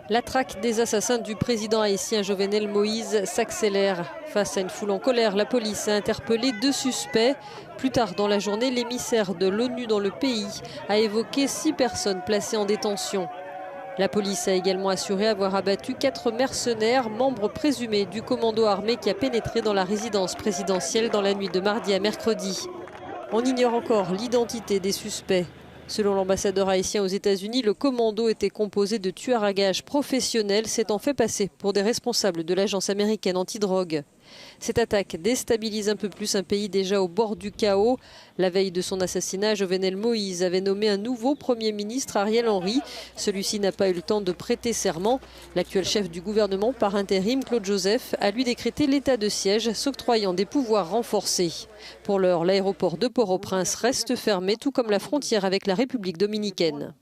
La traque des assassins du président haïtien Jovenel Moïse s'accélère. Face à une foule en colère, la police a interpellé 2 suspects. Plus tard dans la journée, l'émissaire de l'ONU dans le pays a évoqué 6 personnes placées en détention. La police a également assuré avoir abattu 4 mercenaires, membres présumés du commando armé qui a pénétré dans la résidence présidentielle dans la nuit de mardi à mercredi. On ignore encore l'identité des suspects. Selon l'ambassadeur haïtien aux États-Unis, le commando était composé de tueurs à gages professionnels s'étant fait passer pour des responsables de l'agence américaine antidrogue. Cette attaque déstabilise un peu plus un pays déjà au bord du chaos. La veille de son assassinat, Jovenel Moïse avait nommé un nouveau Premier ministre, Ariel Henry. Celui-ci n'a pas eu le temps de prêter serment. L'actuel chef du gouvernement par intérim, Claude Joseph, a lui décrété l'état de siège, s'octroyant des pouvoirs renforcés. Pour l'heure, l'aéroport de Port-au-Prince reste fermé, tout comme la frontière avec la République dominicaine.